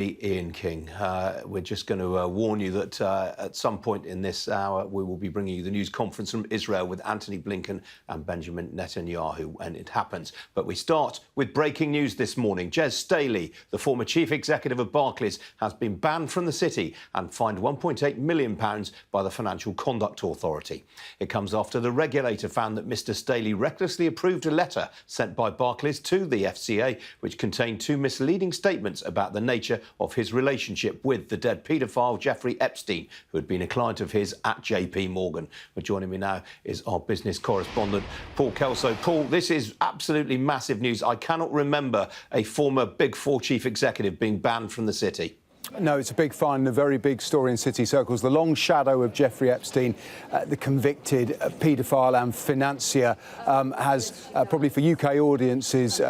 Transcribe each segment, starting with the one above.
Ian King. We're just going to warn you that at some point in this hour we will be bringing you the news conference from Israel with Anthony Blinken and Benjamin Netanyahu when it happens. But we start with breaking news this morning. Jez Staley, the former chief executive of Barclays, has been banned from the city and fined £1.8 million by the Financial Conduct Authority. It comes after the regulator found that Mr Staley recklessly approved a letter sent by Barclays to the FCA which contained two misleading statements about the nature of his relationship with the dead paedophile Jeffrey Epstein, who had been a client of his at JP Morgan. But joining me now is our business correspondent, Paul Kelso. Paul, this is absolutely massive news. I cannot remember a former Big Four chief executive being banned from the city. No, it's a big find and a very big story in city circles. The long shadow of Jeffrey Epstein, the convicted paedophile and financier, has probably for UK audiences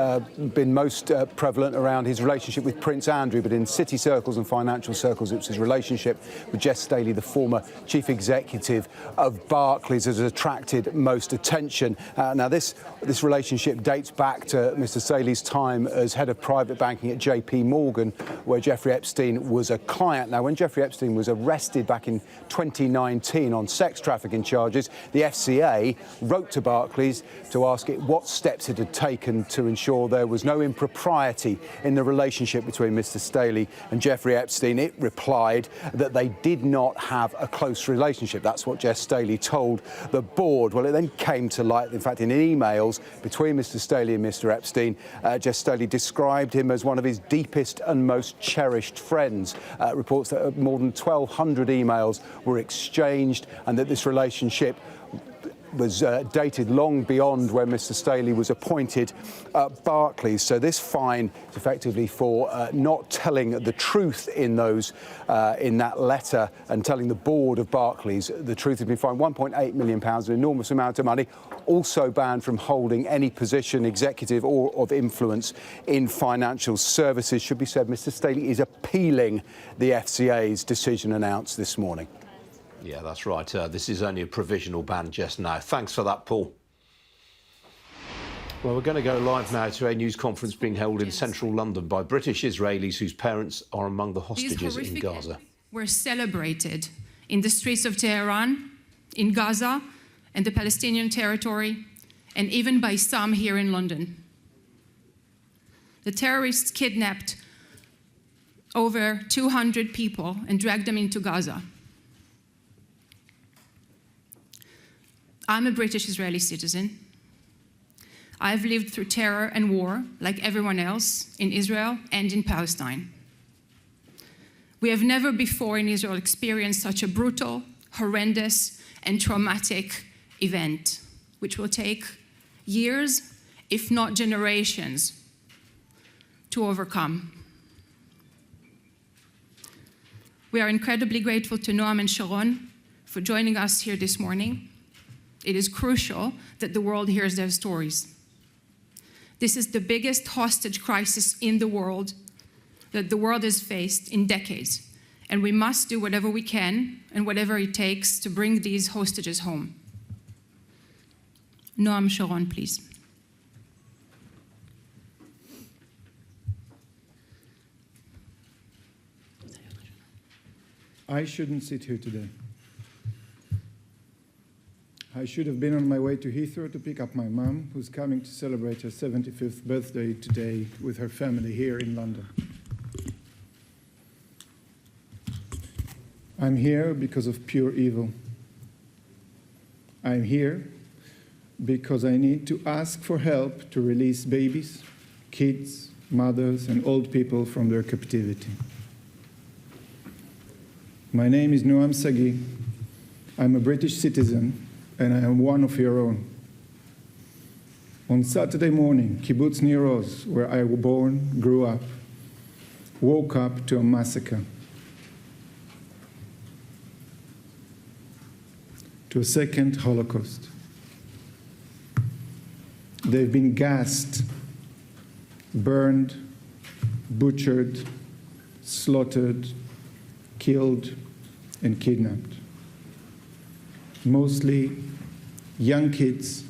been most prevalent around his relationship with Prince Andrew. But in city circles and financial circles, it was his relationship with Jez Staley, the former chief executive of Barclays, has attracted most attention. Now, this relationship dates back to Mr Staley's time as head of private banking at JP Morgan, where Jeffrey Epstein was a client. Now, when Jeffrey Epstein was arrested back in 2019 on sex trafficking charges, the FCA wrote to Barclays to ask it what steps it had taken to ensure there was no impropriety in the relationship between Mr Staley and Jeffrey Epstein. It replied that they did not have a close relationship. That's what Jez Staley told the board. Well, it then came to light, in fact, in emails between Mr Staley and Mr Epstein, Jez Staley described him as one of his deepest and most cherished friends. Reports that more than 1,200 emails were exchanged and that this relationship was dated long beyond when Mr Staley was appointed at Barclays. So this fine is effectively for not telling the truth in that letter and telling the board of Barclays the truth. Has been fined £1.8 million, an enormous amount of money. Also banned from holding any position, executive or of influence, in financial services. Should be said, Mr Staley is appealing the FCA's decision announced this morning. Yeah, that's right. This is only a provisional ban just now. Thanks for that, Paul. Well, we're going to go live now to a news conference being held in central London by British Israelis whose parents are among the hostages in Gaza. Were celebrated in the streets of Tehran, in Gaza and the Palestinian territory, and even by some here in London. The terrorists kidnapped over 200 people and dragged them into Gaza. I'm a British Israeli citizen. I've lived through terror and war, like everyone else, in Israel and in Palestine. We have never before in Israel experienced such a brutal, horrendous, and traumatic event, which will take years, if not generations, to overcome. We are incredibly grateful to Noam and Sharon for joining us here this morning. It is crucial that the world hears their stories. This is the biggest hostage crisis in the world that the world has faced in decades, and we must do whatever we can and whatever it takes to bring these hostages home. Noam, Sharon, please. I shouldn't sit here today. I should have been on my way to Heathrow to pick up my mum, who's coming to celebrate her 75th birthday today with her family here in London. I'm here because of pure evil. I'm here because I need to ask for help to release babies, kids, mothers, and old people from their captivity. My name is Noam Sagi. I'm a British citizen, and I am one of your own. On Saturday morning, Kibbutz Nir Oz, where I was born, grew up, woke up to a massacre, to a second Holocaust. They've been gassed, burned, butchered, slaughtered, killed, and kidnapped. Mostly young kids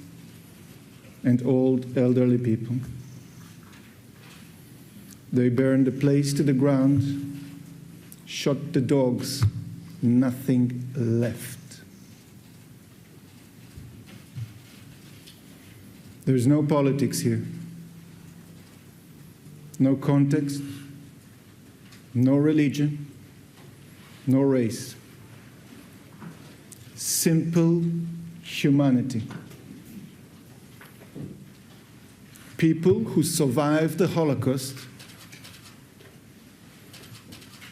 and old elderly people. They burned the place to the ground shot the dogs, nothing left. There's no politics here. No context, no religion, no race. Simple humanity. People who survived the Holocaust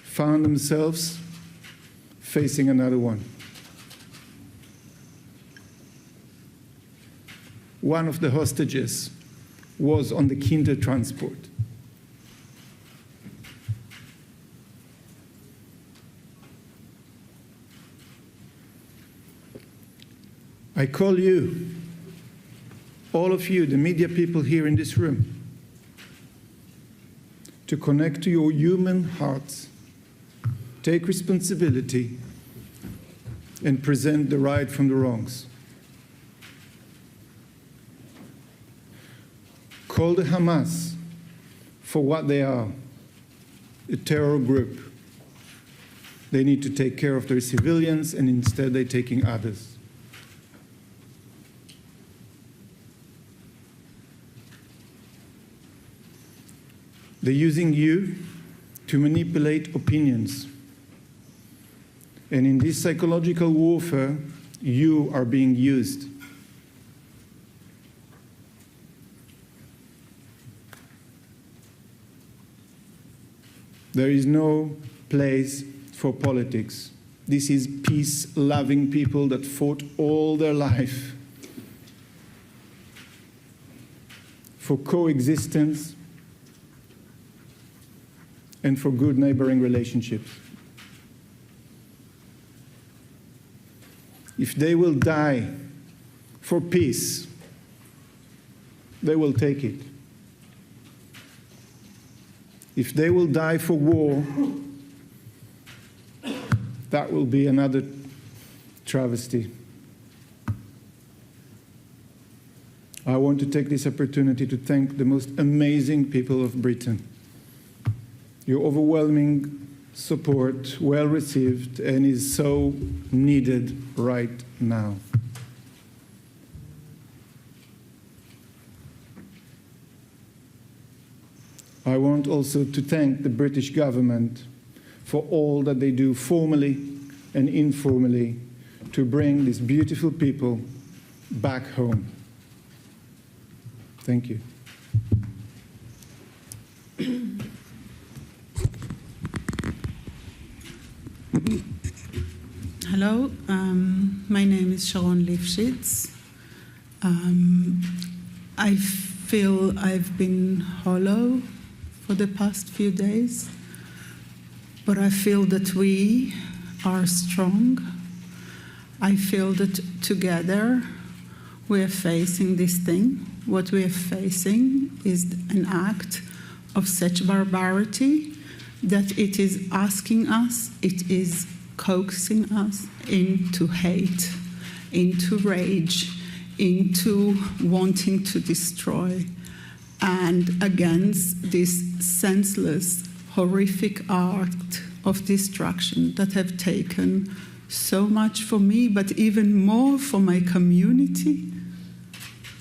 found themselves facing another one. One of the hostages was on the Kinder transport. I call you, all of you, the media people here in this room, to connect to your human hearts, take responsibility, and present the right from the wrongs. Call the Hamas for what they are, a terror group. They need to take care of their civilians, and instead they're taking others. They're using you to manipulate opinions. And in this psychological warfare, you are being used. There is no place for politics. This is peace-loving people that fought all their life for coexistence and for good neighboring relationships. If they will die for peace, they will take it. If they will die for war, that will be another travesty. I want to take this opportunity to thank the most amazing people of Britain. Your overwhelming support, well received, and is so needed right now. I want also to thank the British government for all that they do formally and informally to bring these beautiful people back home. Thank you. Hello, my name is Sharon Lifshitz. I feel I've been hollow for the past few days, but I feel that we are strong. I feel that together we are facing this thing. What we are facing is an act of such barbarity that it is asking us, it is coaxing us into hate, into rage, into wanting to destroy, and against this senseless, horrific act of destruction that have taken so much for me, but even more for my community.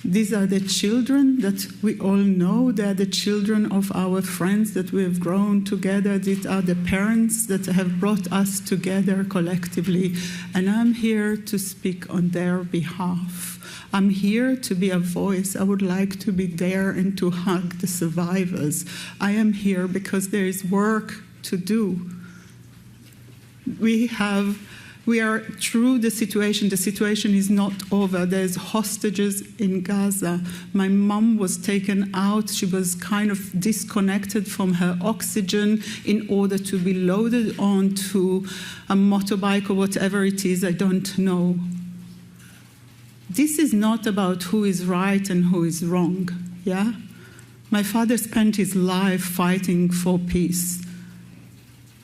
These are the children that we all know. They are the children of our friends that we have grown together. These are the parents that have brought us together collectively. And I'm here to speak on their behalf. I'm here to be a voice. I would like to be there and to hug the survivors. I am here because there is work to do. We are through the situation. The situation is not over. There's hostages in Gaza. My mom was taken out. She was kind of disconnected from her oxygen in order to be loaded onto a motorbike or whatever it is, I don't know. This is not about who is right and who is wrong, yeah? My father spent his life fighting for peace.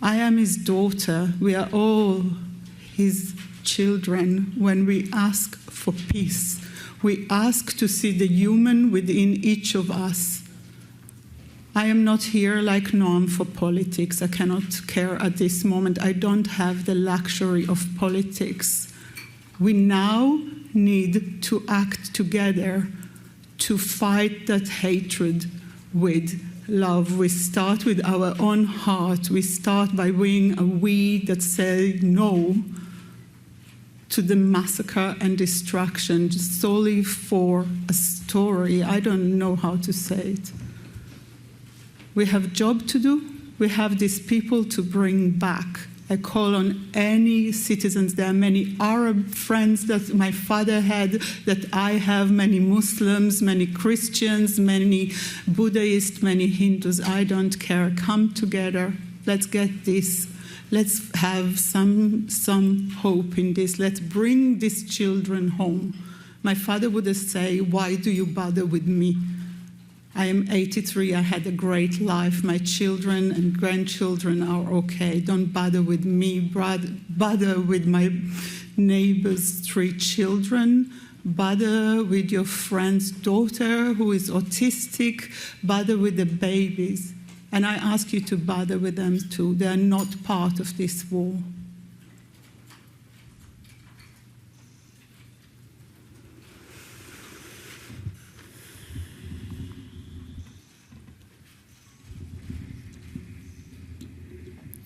I am his daughter. We are all his children. When we ask for peace, we ask to see the human within each of us. I am not here like Noam for politics. I cannot care at this moment. I don't have the luxury of politics. We now need to act together to fight that hatred with love. We start with our own heart. We start by being a we that say no to the massacre and destruction just solely for a story. I don't know how to say it. We have a job to do. We have these people to bring back. I call on any citizens. There are many Arab friends that my father had, that I have, many Muslims, many Christians, many Buddhists, many Hindus. I don't care. Come together. Let's get this. Let's have some hope in this. Let's bring these children home. My father would say, why do you bother with me? I am 83, I had a great life. My children and grandchildren are okay. Don't bother with me, bother with my neighbor's 3 children, bother with your friend's daughter who is autistic, bother with the babies. And I ask you to bother with them too. They are not part of this war.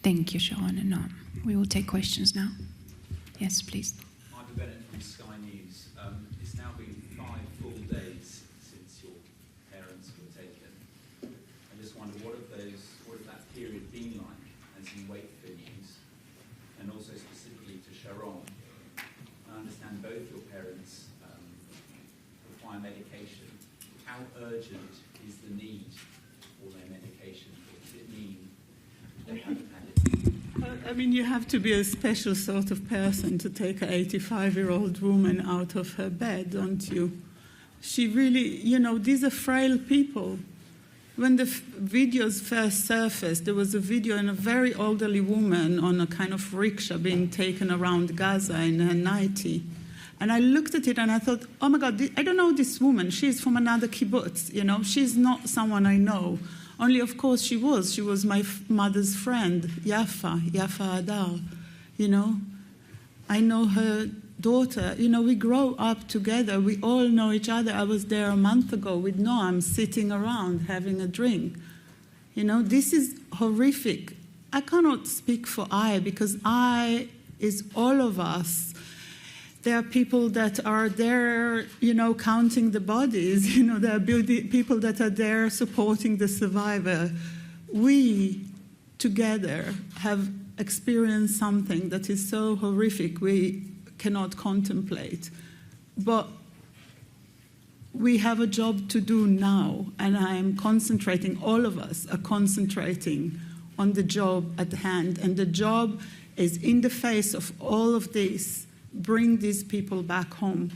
Thank you, Sharon and Noam. We will take questions now. Yes, please. Michael Bennett from Sky News. It's now been 5 full days since your parents were taken. I just wonder, what has that period been like as you wait for news? And also specifically to Sharon, I understand both your parents require medication. How urgent is the need for their medication? Does it mean they haven't had it? I mean, you have to be a special sort of person to take an 85-year-old woman out of her bed, don't you? She really, you know, these are frail people. When the videos first surfaced, there was a video of a very elderly woman on a kind of rickshaw being taken around Gaza in her 90. And I looked at it and I thought, oh my God, I don't know this woman. She's from another kibbutz, you know. She's not someone I know. Only, of course, she was my mother's friend, Yafa Adar, you know. I know her daughter. You know, we grow up together. We all know each other. I was there a month ago with Noam, sitting around, having a drink. You know, this is horrific. I cannot speak for I, because I is all of us. There are people that are there, you know, counting the bodies. You know, there are people that are there supporting the survivor. We, together, have experienced something that is so horrific we cannot contemplate. But we have a job to do now, and I am concentrating, all of us are concentrating on the job at hand. And the job is, in the face of all of this, bring these people back home.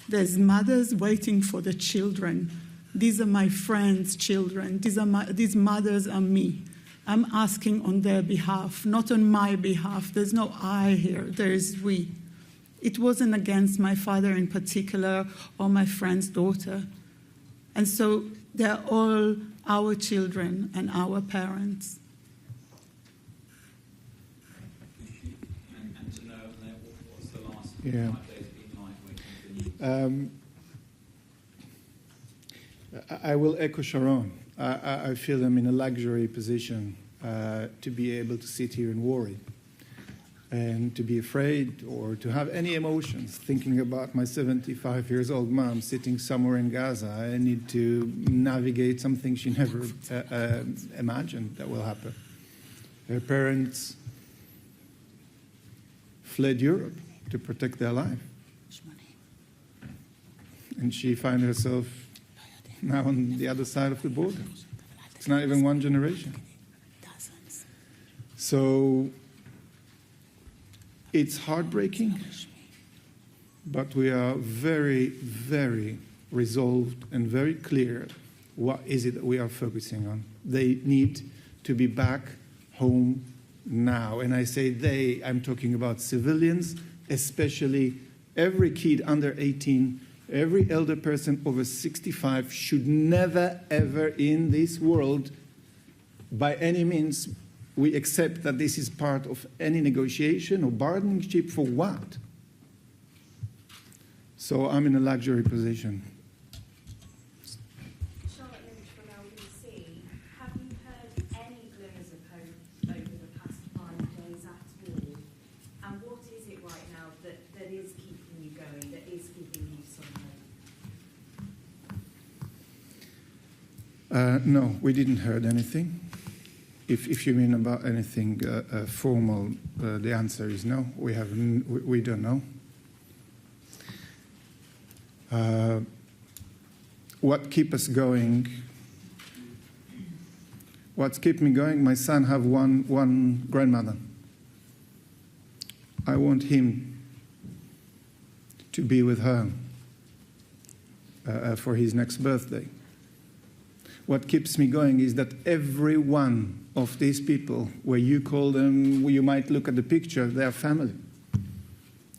There's mothers waiting for the children. These are my friends' children. These mothers are me. I'm asking on their behalf, not on my behalf. There's no I here, there is we. It wasn't against my father in particular or my friend's daughter. And so they're all our children and our parents. And to know, what's the last 5 Yeah. days been like waiting for news? I will echo Sharon. I feel I'm in a luxury position to be able to sit here and worry and to be afraid or to have any emotions thinking about my 75 years old mom sitting somewhere in Gaza. I need to navigate something she never imagined that will happen. Her parents fled Europe to protect their life. And she finds herself now on the other side of the border. It's not even one generation. So it's heartbreaking, but we are very, very resolved and very clear what is it that we are focusing on. They need to be back home now. And I say they, I'm talking about civilians, especially every kid under 18, every elder person over 65 should never, ever in this world by any means we accept that this is part of any negotiation or bargaining chip for what? So I'm in a luxury position. Charlotte Lynch from LBC. Have you heard any glimmers of hope over the past 5 days at all? And what is it right now that is keeping you going, that is giving you some hope? No, we didn't heard anything. If you mean about anything formal, the answer is no. We don't know. What keep us going? What's kept me going? My son have one grandmother. I want him to be with her for his next birthday. What keeps me going is that every one of these people, where you call them, you might look at the picture, they're family.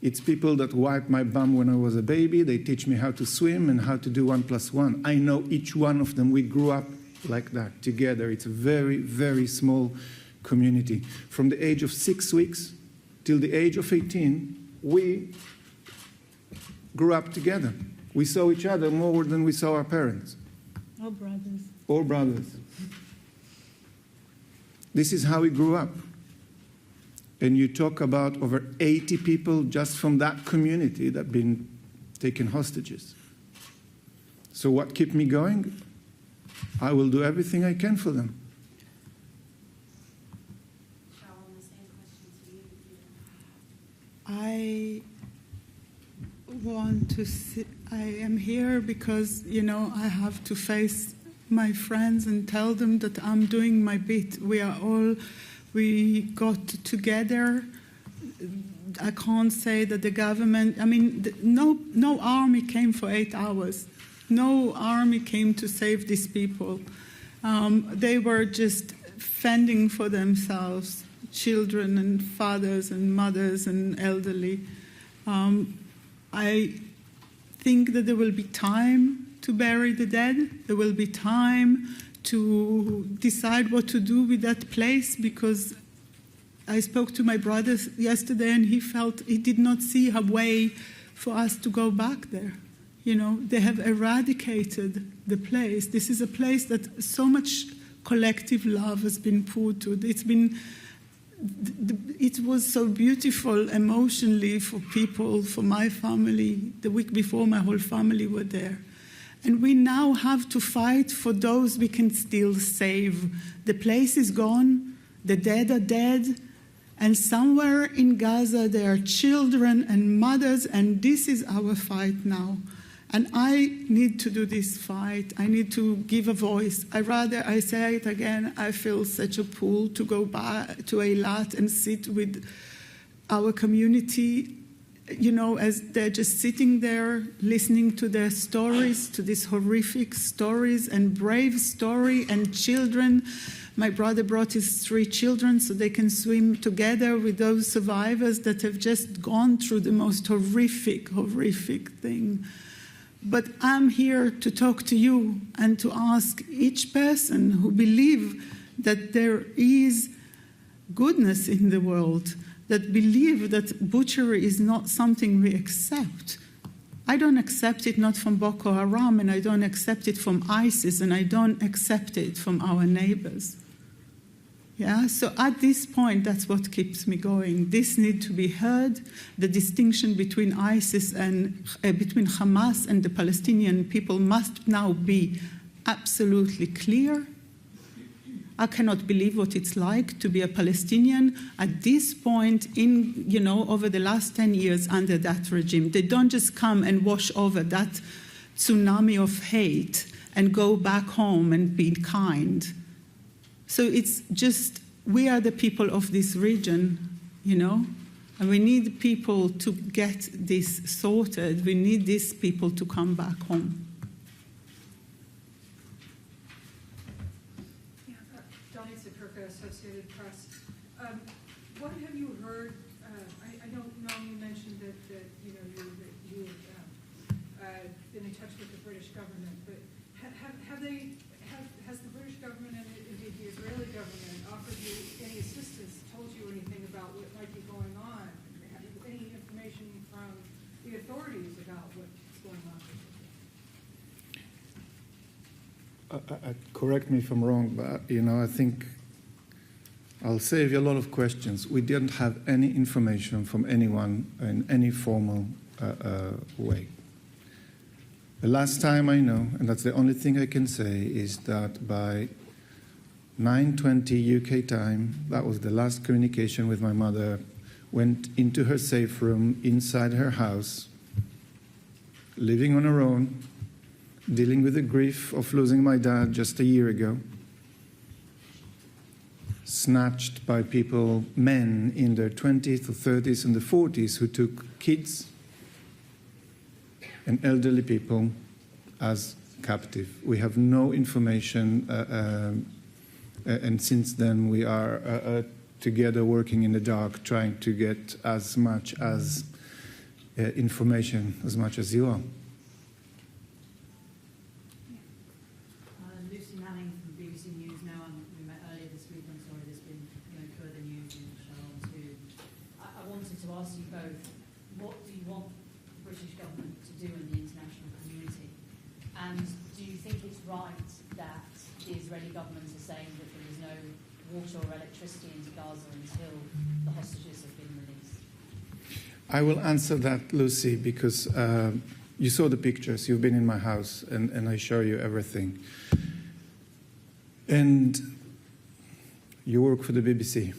It's people that wiped my bum when I was a baby. They teach me how to swim and how to do 1 + 1. I know each one of them. We grew up like that together. It's a very, very small community. From the age of 6 weeks till the age of 18, we grew up together. We saw each other more than we saw our parents. Oh, brothers. Or brothers. This is how we grew up. And you talk about over 80 people just from that community that have been taken hostages. So what kept me going? I will do everything I can for them. Sharon, the same question to you. I want to see, I am here because, you know, I have to face my friends and tell them that I'm doing my bit. We got together. I can't say that the government, I mean, no army came for 8 hours. No army came to save these people. They were just fending for themselves, children and fathers and mothers and elderly. I think that there will be time to bury the dead. There will be time to decide what to do with that place, because I spoke to my brother yesterday and he felt he did not see a way for us to go back there. You know, they have eradicated the place. This is a place that so much collective love has been put to. It was so beautiful emotionally for people, for my family. The week before, my whole family were there. And we now have to fight for those we can still save. The place is gone, the dead are dead, and somewhere in Gaza there are children and mothers, and this is our fight now. And I need to do this fight. I need to give a voice. I say it again, I feel such a pull to go back to Eilat and sit with our community, you know, as they're just sitting there listening to their stories, to these horrific stories and brave story, and children. My brother brought his 3 children so they can swim together with those survivors that have just gone through the most horrific thing. But I'm here to talk to you and to ask each person who believes that there is goodness in the world, that believe that butchery is not something we accept. I don't accept it not from Boko Haram, and I don't accept it from ISIS, and I don't accept it from our neighbors. Yeah, so at this point, that's what keeps me going. This needs to be heard. The distinction between ISIS and between Hamas and the Palestinian people must now be absolutely clear. I cannot believe what it's like to be a Palestinian at this point in, you know, over the last 10 years under that regime. They don't just come and wash over that tsunami of hate and go back home and be kind. So it's just, we are the people of this region, you know, and we need people to get this sorted. We need these people to come back home. Associated Press. What have you heard? I don't know. You mentioned that you know you have been in touch with the British government, but has the British government and indeed the Israeli government the assistants told you anything about what might be going on? Have you any information from the authorities about what's going on? Correct me if I'm wrong, but I think I'll save you a lot of questions. We didn't have any information from anyone in any formal way. The last time I know, and that's the only thing I can say, is that by 9:20 UK time, that was the last communication with my mother, went into her safe room inside her house, living on her own, dealing with the grief of losing my dad just a year ago, snatched by people, men in their 20s or 30s and the 40s who took kids and elderly people as captive. We have no information, and since then we are together working in the dark, trying to get as much as information as much as you are. Lucy Manning from BBC News. Now we met earlier this week. I'm sorry, there's been further news in Sharon too. I wanted to ask you both, what do you want the British government to do in the international community? And do you think it's right that the Israeli government is saying that there is no water or electricity into Gaza until the hostages have been released? I will answer that, Lucy, because you saw the pictures. You've been in my house, and I show you everything. And you work for the BBC.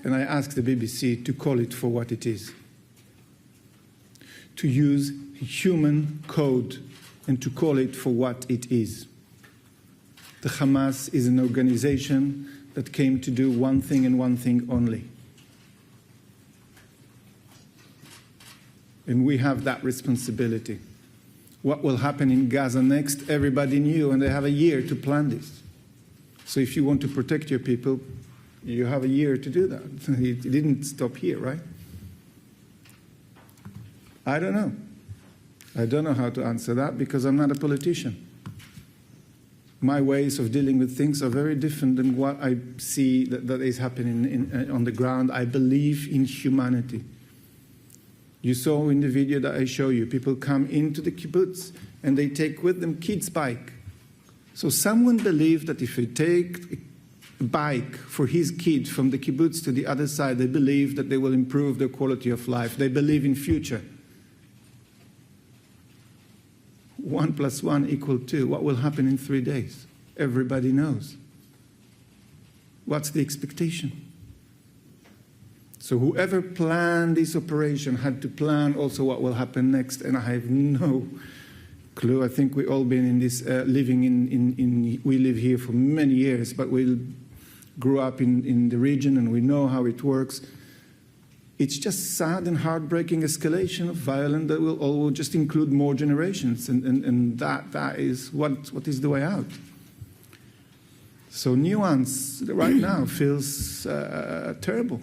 And I asked the BBC to call it for what it is. To use human code and to call it for what it is. The Hamas is an organization that came to do one thing and one thing only. And we have that responsibility. What will happen in Gaza next, everybody knew, and they have a year to plan this. So if you want to protect your people, you have a year to do that. It didn't stop here, right? I don't know. I don't know how to answer that because I'm not a politician. My ways of dealing with things are very different than what I see that is happening on the ground. I believe in humanity. You saw in the video that I show you, people come into the kibbutz and they take with them kids' bike. So someone believed that if they take a bike for his kid from the kibbutz to the other side, they believe that they will improve their quality of life. They believe in future. 1 + 1 = 2. What will happen in 3 days? Everybody knows. What's the expectation? So whoever planned this operation had to plan also what will happen next, and I have no clue. I think we've all been in this, we live here for many years, but we grew up in the region and we know how it works. It's just sad and heartbreaking escalation of violence that will just include more generations, and that is what is the way out. So nuance right now feels terrible.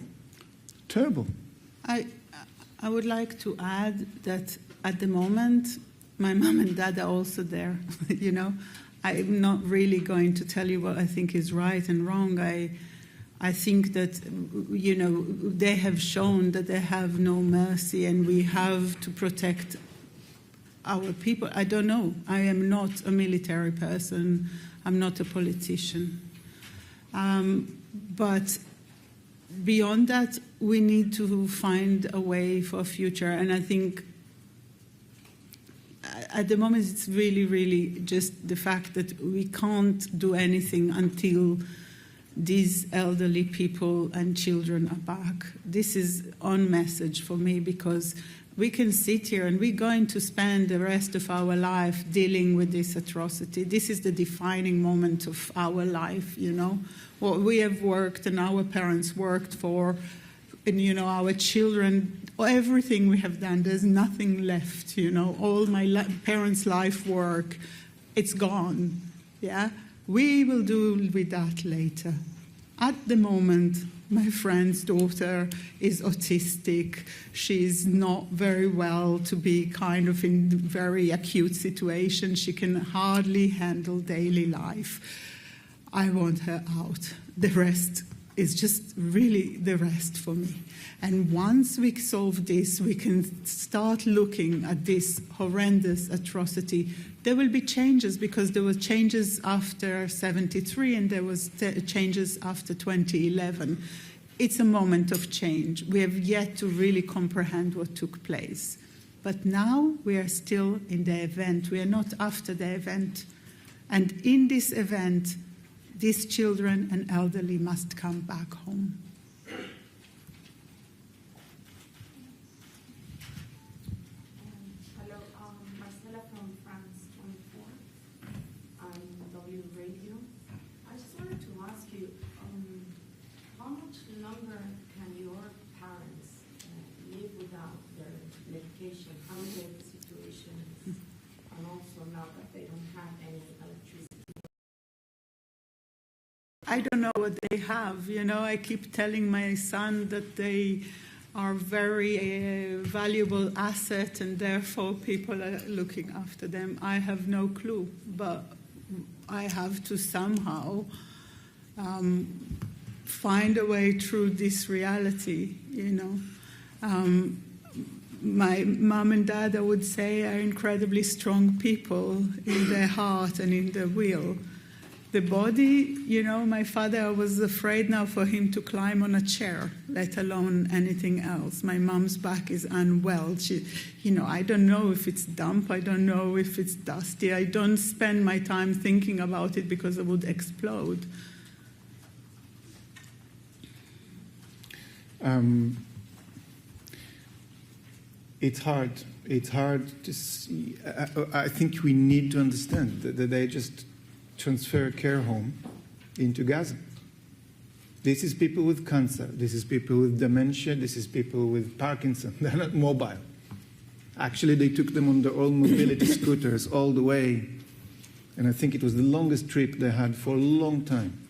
Terrible. I would like to add that at the moment, my mom and dad are also there. I'm not really going to tell you what I think is right and wrong. I think that, they have shown that they have no mercy and we have to protect our people. I don't know. I am not a military person. I'm not a politician. But beyond that, we need to find a way for a future. And I think at the moment, it's really, really just the fact that we can't do anything until these elderly people and children are back. This is on message for me because we can sit here and we're going to spend the rest of our life dealing with this atrocity. This is the defining moment of our life, What we have worked and our parents worked for, and, our children, everything we have done, there's nothing left, All my parents' life work, it's gone, yeah? We will do with that later. At the moment, my friend's daughter is autistic. She's not very well to be kind of in a very acute situation. She can hardly handle daily life. I want her out. The rest, is just really the rest for me. And once we solve this, we can start looking at this horrendous atrocity. There will be changes, because there were changes after 73 and there was changes after 2011. It's a moment of change. We have yet to really comprehend what took place. But now we are still in the event. We are not after the event. And in this event, these children and elderly must come back home. Hello, Marcela from France 24. I'm W Radio. I just wanted to ask you, how much longer can your parents live without their medication? How is their situation? And also now that they don't have any electricity. I don't know what they have. You know, I keep telling my son that they are very valuable asset and therefore people are looking after them. I have no clue, but I have to somehow find a way through this reality, you know. My mom and dad, I would say, are incredibly strong people in their heart and in their will. The body, you know, my father, I was afraid now for him to climb on a chair, let alone anything else. My mom's back is unwell. She, you know, I don't know if it's damp. I don't know if it's dusty. I don't spend my time thinking about it because I would explode. It's hard. It's hard to see. I think we need to understand that they just transfer care home into Gaza. This is people with cancer. This is people with dementia. This is people with Parkinson. They're not mobile. Actually, they took them on their own mobility scooters all the way. And I think it was the longest trip they had for a long time.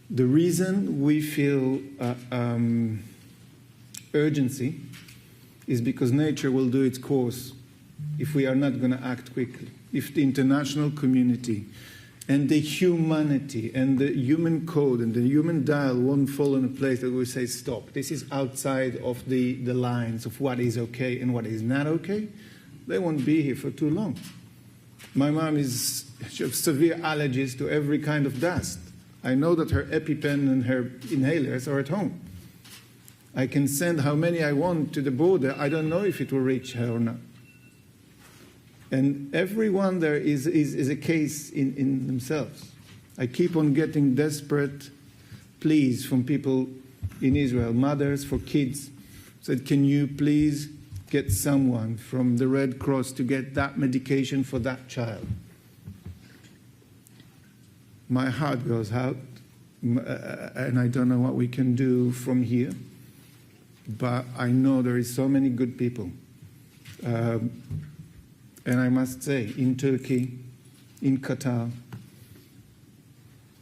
The reason we feel urgency is because nature will do its course if we are not going to act quickly. If the international community and the humanity and the human code and the human dial won't fall in a place that we say, stop, this is outside of the lines of what is okay and what is not okay, they won't be here for too long. My mom she has severe allergies to every kind of dust. I know that her EpiPen and her inhalers are at home. I can send how many I want to the border. I don't know if it will reach her or not. And everyone there is a case in themselves. I keep on getting desperate pleas from people in Israel, mothers for kids, said, can you please get someone from the Red Cross to get that medication for that child? My heart goes out, and I don't know what we can do from here, but I know there is so many good people. And I must say, in Turkey, in Qatar,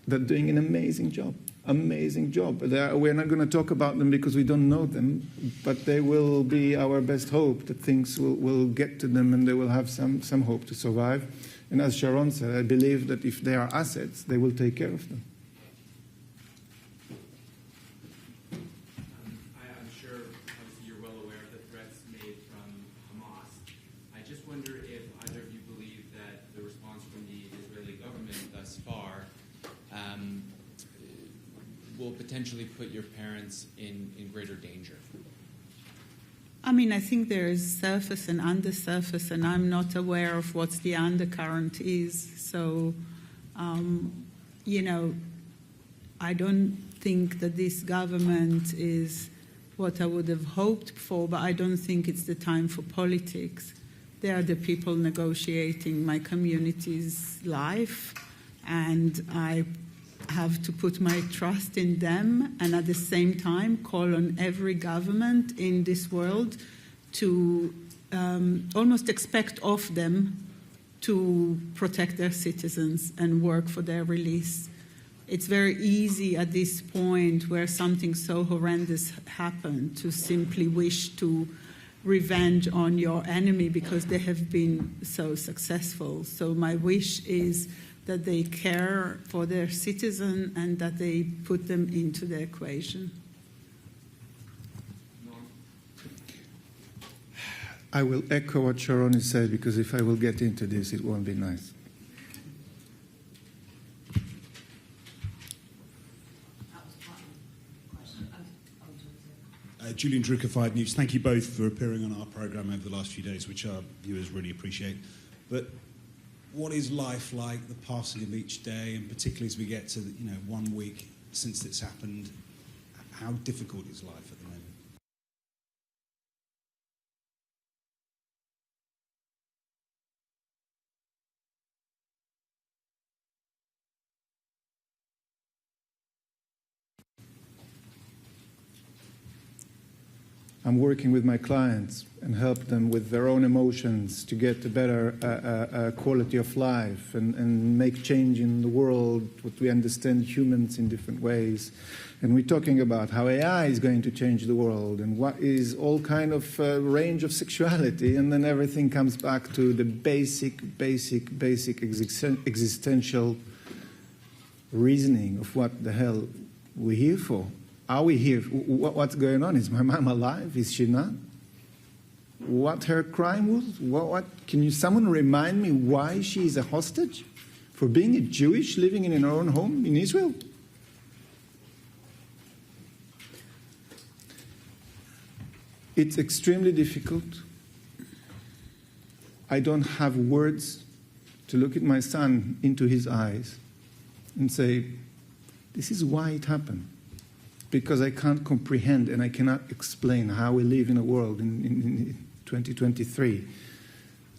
they're doing an amazing job. Amazing job. We're not going to talk about them because we don't know them, but they will be our best hope that things will get to them and they will have some hope to survive. And as Sharon said, I believe that if they are assets, they will take care of them. I'm sure obviously you're well aware of the threats made from Hamas. I just wonder if either of you believe that the response from the Israeli government thus far will potentially put your parents in greater danger. I mean, I think there is surface and undersurface, and I'm not aware of what the undercurrent is. So, you know, I don't think that this government is what I would have hoped for, but I don't think it's the time for politics. They are the people negotiating my community's life, and I have to put my trust in them, and at the same time call on every government in this world to almost expect of them to protect their citizens and work for their release. It's very easy at this point where something so horrendous happened to simply wish to revenge on your enemy because they have been so successful. So my wish is that they care for their citizens and that they put them into the equation. I will echo what Sharon has said, because if I will get into this, it won't be nice. Julian Drucker, 5 News. Thank you both for appearing on our programme over the last few days, which our viewers really appreciate. But what is life like, the passing of each day, and particularly as we get to 1 week since it's happened, how difficult is life at the moment? I'm working with my clients and help them with their own emotions to get a better quality of life and make change in the world, what we understand humans in different ways. And we're talking about how AI is going to change the world and what is all kind of range of sexuality, and then everything comes back to the basic existential reasoning of what the hell we're here for. Are we here? What's going on? Is my mom alive? Is she not? What her crime was? What? Can someone remind me why she is a hostage? For being a Jewish living in her own home in Israel? It's extremely difficult. I don't have words to look at my son into his eyes and say, this is why it happened. Because I can't comprehend and I cannot explain how we live in a world in 2023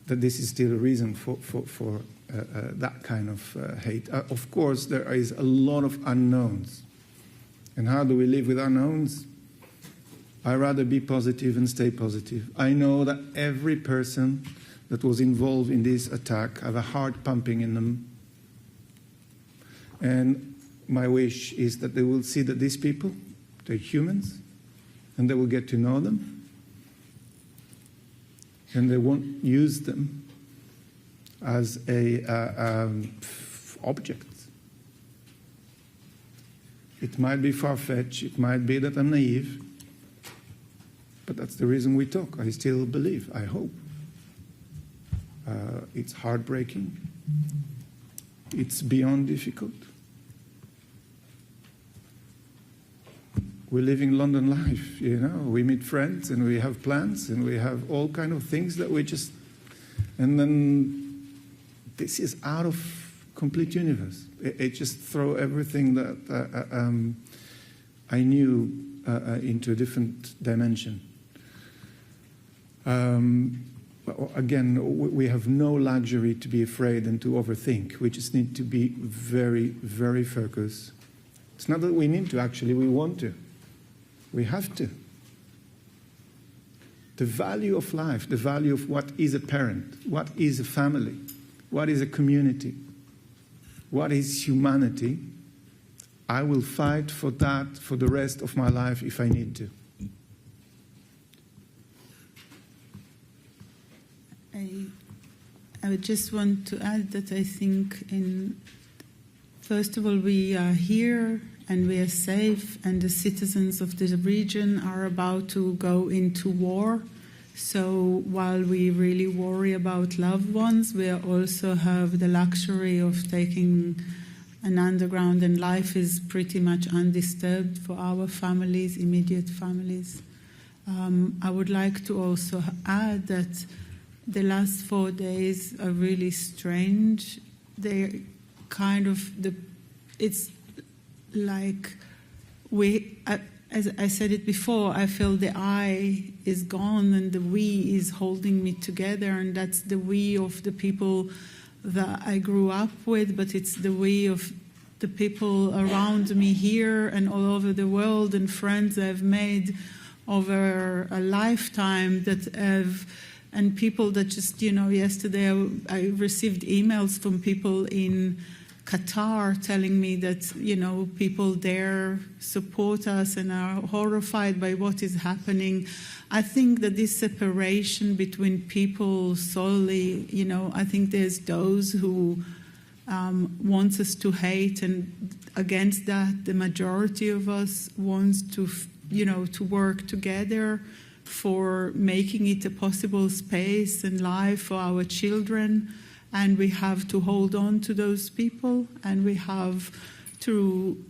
that this is still a reason for that kind of hate. Of course, there is a lot of unknowns. And how do we live with unknowns? I'd rather be positive and stay positive. I know that every person that was involved in this attack have a heart pumping in them. And my wish is that they will see that these people, they're humans, and they will get to know them, and they won't use them as objects. It might be far-fetched, it might be that I'm naive, but that's the reason we talk. I still believe, I hope. It's heartbreaking. It's beyond difficult. We're living London life, We meet friends and we have plans and we have all kind of things that we just... And then this is out of complete universe. It just throw everything that I knew into a different dimension. Again, we have no luxury to be afraid and to overthink. We just need to be very, very focused. It's not that we need to, actually, we want to. We have to. The value of life, the value of what is a parent, what is a family, what is a community, what is humanity, I will fight for that for the rest of my life if I need to. I would just want to add that I think, first of all, we are here and we are safe, and the citizens of the region are about to go into war. So while we really worry about loved ones, we also have the luxury of taking an underground, and life is pretty much undisturbed for our families, immediate families. I would like to also add that the last 4 days are really strange. They're kind of it's like as I said it before, I feel the I is gone and the we is holding me together, and that's the we of the people that I grew up with, but it's the we of the people around me here and all over the world, and friends I've made over a lifetime that have, and people that just, yesterday I received emails from people in Qatar telling me that, people there support us and are horrified by what is happening. I think that this separation between people solely, I think there's those who wants us to hate, and against that, the majority of us wants to, to work together for making it a possible space and life for our children. And we have to hold on to those people, and we have to.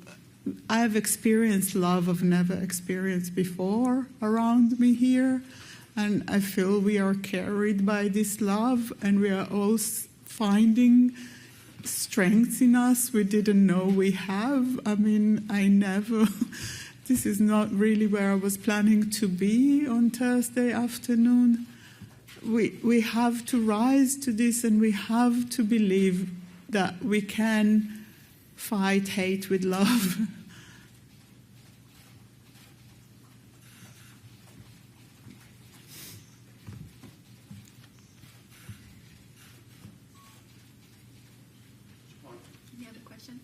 I have experienced love I've never experienced before around me here, and I feel we are carried by this love, and we are all finding strengths in us we didn't know we have. I mean, this is not really where I was planning to be on Thursday afternoon. We have to rise to this, and we have to believe that we can fight hate with love. You have a question?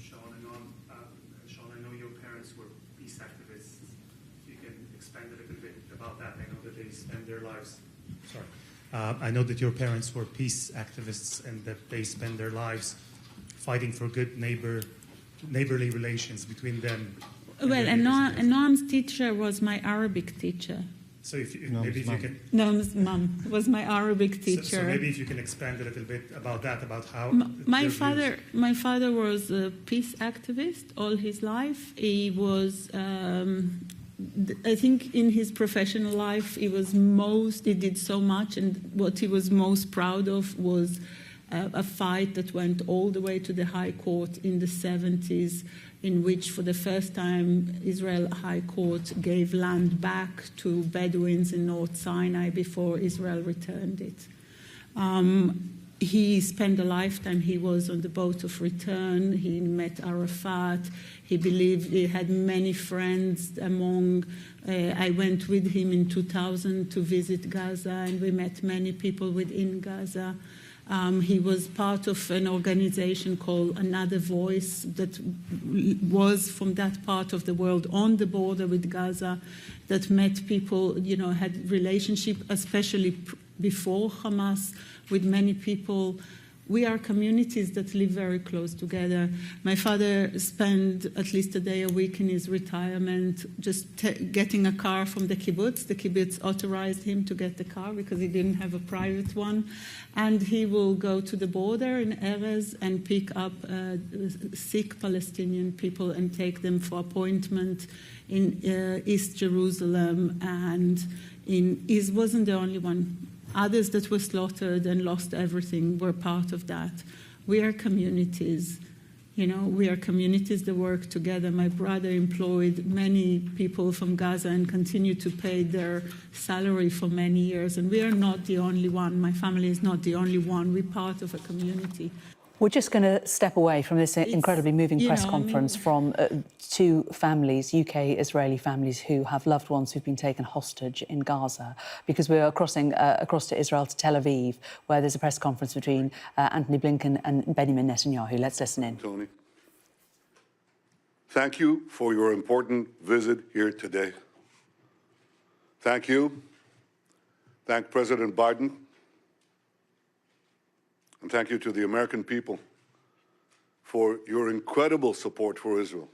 Sean, I know your parents were peace activists. You can expand a little bit about that. I know that they spend their lives. I know that your parents were peace activists and that they spend their lives fighting for good neighborly relations between them. Well, and Noam's teacher was my Arabic teacher. So maybe if you can... Noam's mom was my Arabic teacher. So maybe if you can expand a little bit about that, about how... My father was a peace activist all his life. He was... I think in his professional life, he did so much, and what he was most proud of was a fight that went all the way to the High Court in the 70s, in which for the first time Israel High Court gave land back to Bedouins in North Sinai before Israel returned it. He spent a lifetime, he was on the boat of return, he met Arafat, he believed he had many friends among, I went with him in 2000 to visit Gaza, and we met many people within Gaza. He was part of an organization called Another Voice that was from that part of the world on the border with Gaza, that met people, had relationship, especially before Hamas, with many people. We are communities that live very close together. My father spent at least a day a week in his retirement just getting a car from the kibbutz. The kibbutz authorized him to get the car because he didn't have a private one. And he will go to the border in Erez and pick up sick Palestinian people and take them for appointment in East Jerusalem. And he wasn't the only one. Others that were slaughtered and lost everything were part of that. We are communities, we are communities that work together. My brother employed many people from Gaza and continued to pay their salary for many years. And we are not the only one. My family is not the only one. We're part of a community. We're just going to step away from this incredibly moving press conference from two families, UK-Israeli families, who have loved ones who've been taken hostage in Gaza, because we're crossing across to Israel, to Tel Aviv, where there's a press conference between Anthony Blinken and Benjamin Netanyahu. Let's listen in. Tony, thank you for your important visit here today. Thank you. Thank President Biden. And thank you to the American people for your incredible support for Israel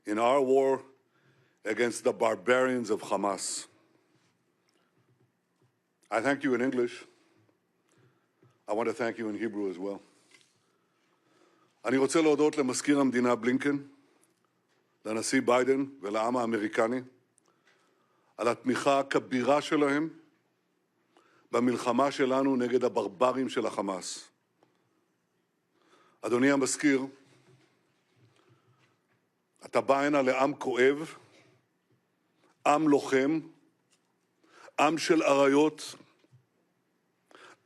in our war against the barbarians of Hamas. I thank you in English. I want to thank you in Hebrew as well. אני רוצה להודות למזכיר המדינה בלינקן, לנשיא ביידן ולעם האמריקני על התמיכה הכבירה שלהם במלחמה שלנו נגד הברברים של החמאס. אדוני המזכיר, אתה בא הנה לעם כואב, עם לוחם, עם של אריות,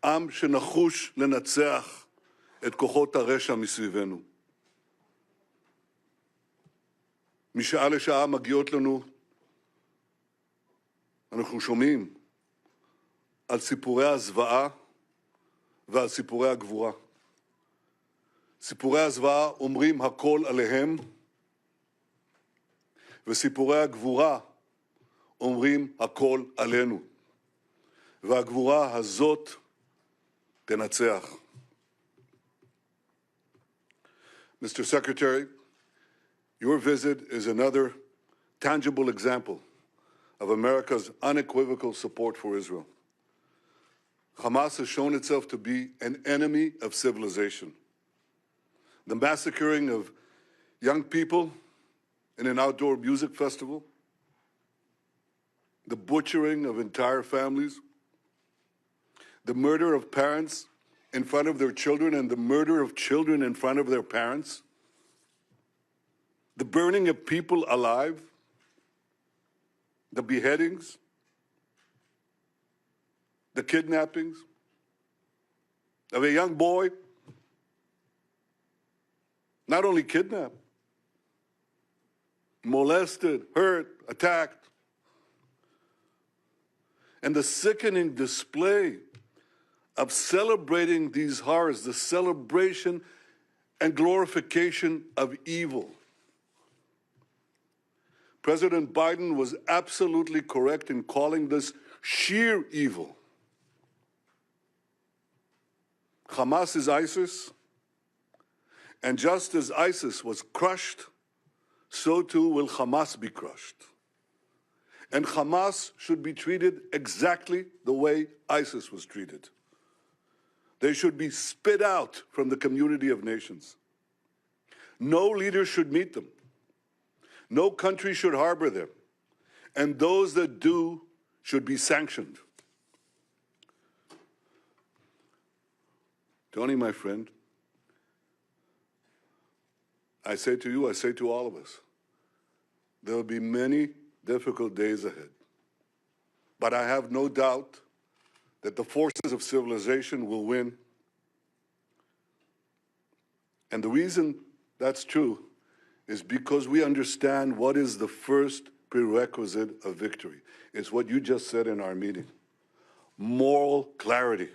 עם שנחוש לנצח את כוחות הרשע מסביבנו. משעה לשעה מגיעות לנו, אנחנו שומעים על סיפורי הזוועה ועל סיפורי הגבורה. סיפורי הזוועה אומרים הכל עליהם, וסיפורי הגבורה אומרים הכל עלינו. והגבורה הזאת תנצח. Mr. Secretary, your visit is another tangible example of America's unequivocal support for Israel. Hamas has shown itself to be an enemy of civilization. The massacring of young people in an outdoor music festival, the butchering of entire families, the murder of parents in front of their children and the murder of children in front of their parents, the burning of people alive, the beheadings, the kidnappings of a young boy, not only kidnapped, molested, hurt, attacked, and the sickening display of celebrating these horrors, the celebration and glorification of evil. President Biden was absolutely correct in calling this sheer evil. Hamas is ISIS, and just as ISIS was crushed, so too will Hamas be crushed. And Hamas should be treated exactly the way ISIS was treated. They should be spit out from the community of nations. No leader should meet them. No country should harbor them. And those that do should be sanctioned. Tony, my friend, I say to you, I say to all of us, there will be many difficult days ahead. But I have no doubt that the forces of civilization will win. And the reason that's true is because we understand what is the first prerequisite of victory. It's what you just said in our meeting: moral clarity.